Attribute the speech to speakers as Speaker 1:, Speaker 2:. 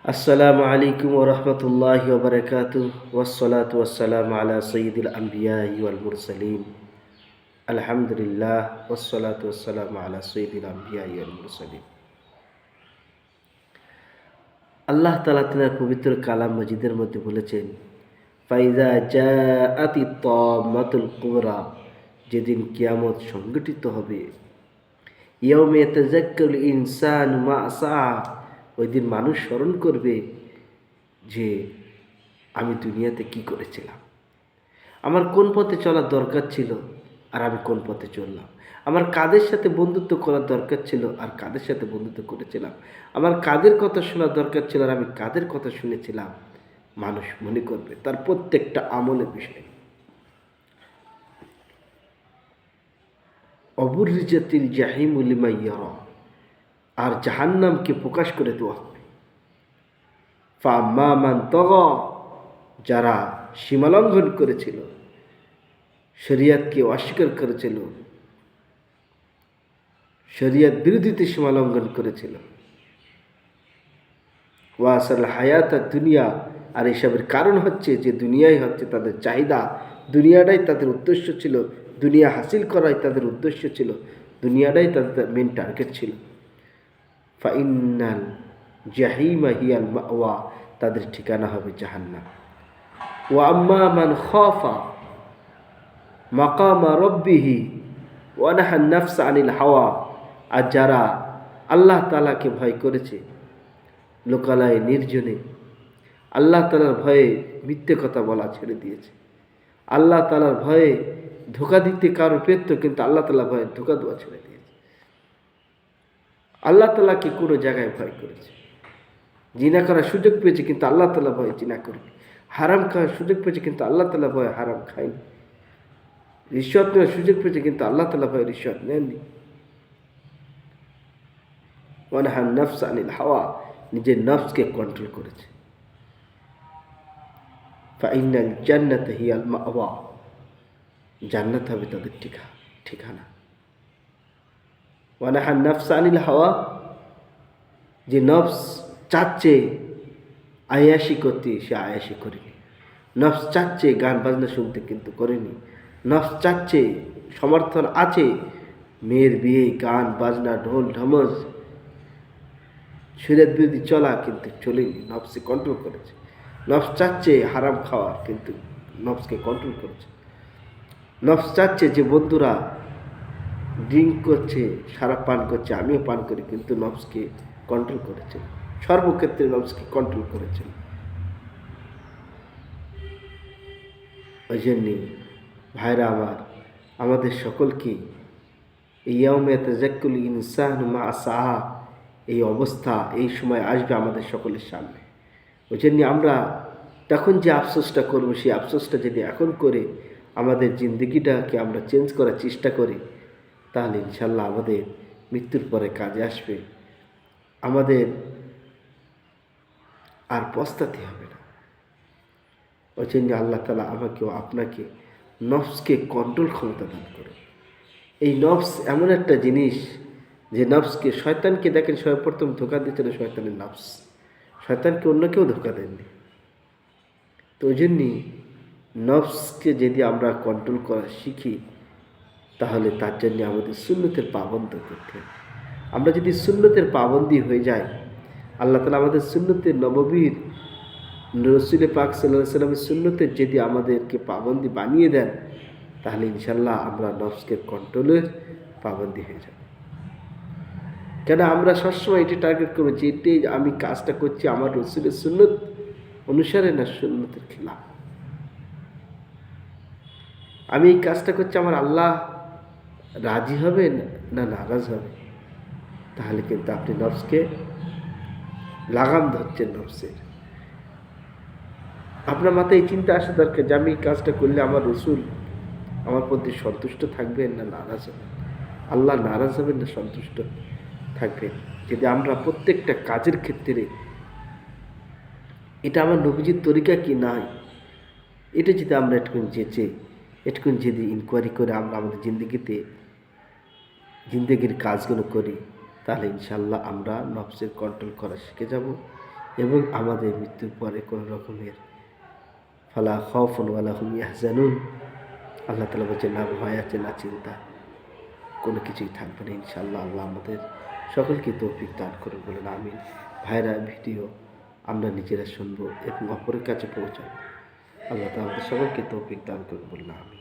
Speaker 1: আসসালামু আলাইকুম ওয়া রাহমাতুল্লাহি ওয়া বারাকাতুহু ওয়াসসালাতু ওয়াসসালামু আলা সাইয়্যিদিল আমবিয়াই ওয়াল মুরসালিন আলহামদুলিল্লাহ ওয়াসসালাতু ওয়াসসালামু আলা সাইয়্যিদিল আমবিয়াই ওয়াল মুরসালিন। আল্লাহ তাআলা তাঁর পবিত্র কালাম মাজিদের মধ্যে বলেছেন, ফাইজা জাআতিত তাম্মাতুল কুবরা, যেদিন কিয়ামত সংগঠিত হবে, ইয়াউমা ইয়াতাযাক্কারুল ইনসানু মা সাআ, ওই দিন মানুষ স্মরণ করবে যে আমি দুনিয়াতে কি করেছিলাম, আমার কোন পথে চলার দরকার ছিল আর আমি কোন পথে চললাম, আমার কাদের সাথে বন্ধুত্ব করার দরকার ছিল আর কাদের সাথে বন্ধুত্ব করেছিলাম, আমার কাদের কথা শোনার দরকার ছিল আর আমি কাদের কথা শুনেছিলাম। মানুষ মনে করবে তার প্রত্যেকটা আমলের বিষয়। অবুররিজাতিল জাহিমু লিমান ইয়ারা, আর জাহান্নামকে প্রকাশ করে দেওয়া হবে। ফাম্মা মান তাগা, যারা সীমালঙ্ঘন করেছিল, শরিয়াতকে অস্বীকার করেছিল, শরিয়াত বিরোধীতে সীমালঙ্ঘন করেছিল, ওয়াসাল হায়াতা দুনিয়া, আর এসবের কারণ হচ্ছে যে দুনিয়াই হচ্ছে তাদের চাহিদা, দুনিয়াটাই তাদের উদ্দেশ্য ছিল, দুনিয়া হাসিল করাই তাদের উদ্দেশ্য ছিল, দুনিয়াটাই তাদের মেন টার্গেট ছিল। ফাইন্নাল জাহিমা হিয়াল মাওয়া, তাদের ঠিকানা হবে জাহান্নাম। ওয়া আম্মা মান খাফা মাকামা রব্বিহি ওয়া নাহা নাফসা আনিল হাওয়া, আর যারা আল্লাহ তাআলাকে ভয় করেছে, লোকালয়ে নির্জনে আল্লাহ তাআলার ভয়ে মিথ্যে কথা বলা ছেড়ে দিয়েছে, আল্লাহ তাআলার ভয়ে ধোঁকা দিতে কারো পেত, কিন্তু আল্লাহ তাআলা ভয়ে ধোঁকা দেওয়া ছেড়ে দিয়েছে। আল্লাহ তাআলাকে কোনো জায়গায় ভয় করেছে, জিনা করার সুযোগ পেয়েছে কিন্তু আল্লাহ তাআলা ভয়ে জিনা করবে, হারাম খাওয়ার সুযোগ পেয়েছে কিন্তু আল্লাহ তাআলা ভয়ে হারাম খায়নি, রিশওয়াত নেওয়ার সুযোগ পেয়েছে কিন্তু আল্লাহ তাআলা ভয়ে রিশওয়াত নেননি। ওয়া নাহা নাফসা আনিল হাওয়া, নিজের নফসকে কন্ট্রোল করেছে। ফাইনাল জান্নাত হিয়াল মাওয়া, জান্নাত হবে তাদের ঠিকানা। ওয়া নাহা নাফসা আনিল হাওয়া, যে নফস চাচ্ছে আয়াশি করতে, সে আয়াশি করেনি। নফস চাচ্ছে গান বাজনা শুনতে, কিন্তু করেনি। নফস চাচ্ছে সমর্থন আছে মেয়ের বিয়ে, গান বাজনা, ঢোল ঢমস, শরীয়ত বিরোধী চলা, কিন্তু চলেনি, নফসে কন্ট্রোল করেছে। নফস চাচ্ছে হারাম খাওয়া, কিন্তু নফসকে কন্ট্রোল করেছে। নফস চাচ্ছে যে বন্ধুরা ড্রিঙ্ক করছে, সারা পান করছে, আমিও পান করি, কিন্তু নফসকে কন্ট্রোল করেছে, সর্বক্ষেত্রে নফসকে কন্ট্রোল করেছে। ওই জন্যে ভাইরা আমার, আমাদের সকলকে এই ইয়াউমা ইয়াতাযাক্কারুল ইনসানু মা সাআ, এই অবস্থা, এই সময় আসবে আমাদের সকলের সামনে। ওই জন্য আমরা তখন যে আফসোসটা করবো, সেই আফসোসটা যদি এখন করে আমাদের জিন্দগিটাকে আমরা চেঞ্জ করার চেষ্টা করি, তাহলে ইনশাল্লাহ আমাদের মৃত্যুর পরে কাজে আসবে, আমাদের আর পস্তাতে হবে না। ওই জন্য আল্লাহ তাআলা আমাকেও আপনাকে নফসকে কন্ট্রোল ক্ষমতা দান করুন। এই নফস এমন একটা জিনিস, যে নফসকে, শয়তানকে দেখেন সর্বপ্রথম ধোঁকা দিচ্ছিল শয়তানের নফস, শয়তানকে অন্য কেউ ধোঁকা দেননি। তো ওই জন্যই নফসকে যদি আমরা কন্ট্রোল করা শিখি, তাহলে তার জন্য আমাদের সুন্নতের পাবন্দ করতে হবে। আমরা যদি সুন্নতের পাবন্দি হয়ে যাই, আল্লাহ তাআলা আমাদের সুন্নতের নববীর রসুল পাক সাল্লাল্লাহু আলাইহি ওয়াসাল্লামের সুন্নতের যদি আমাদেরকে পাবন্দি বানিয়ে দেন, তাহলে ইনশাল্লাহ আমরা নফসকে কন্ট্রোলের পাবন্দি হয়ে যাব। কেন আমরা সবসময় এটি টার্গেট করবো যে এটাই আমি কাজটা করছি আমার রসুলের সুন্নত অনুসারে, না সুন্নতের খেলাফ। আমি এই কাজটা করছি আমার আল্লাহ রাজি হবে না নারাজ হবে, তাহলে কিন্তু আপনি নফসকে লাগাম ধরছেন। নফসের আপনার মাথায় এই চিন্তা আসা দরকার যে আমি এই কাজটা করলে আমার রসুল আমার প্রতি সন্তুষ্ট থাকবেন না নারাজ হবেন, আল্লাহ নারাজ হবেন না সন্তুষ্ট থাকবেন। যদি আমরা প্রত্যেকটা কাজের ক্ষেত্রে এটা আমার নবীজির তরিকা কি নাই, এটা যদি আমরা একটুকুন যদি ইনকোয়ারি করে আমরা আমাদের জিন্দগির কাজগুলো করি, তাহলে ইনশাল্লাহ আমরা নফসের কন্ট্রোল করা শিখে যাব এবং আমাদের মৃত্যুর পরে কোনো রকমের ফালা খাউফুন ওয়ালা হুম ইয়াহজানুন, আল্লাহ তাআলা বলছেন না ভয় আছে না চিন্তা, কোনো কিছুই থাকবে না ইনশাআল্লাহ। আল্লাহ আমাদের সকলকে তৌফিক দান করুন বলেন আমিন। ভাইরা, ভিডিও আমরা নিজেরা শুনবো এবং অপরের কাছে পৌঁছাবো। আল্লাহ তাআলা আমাদের সকলকে তৌফিক দান করুন বলেন আমিন।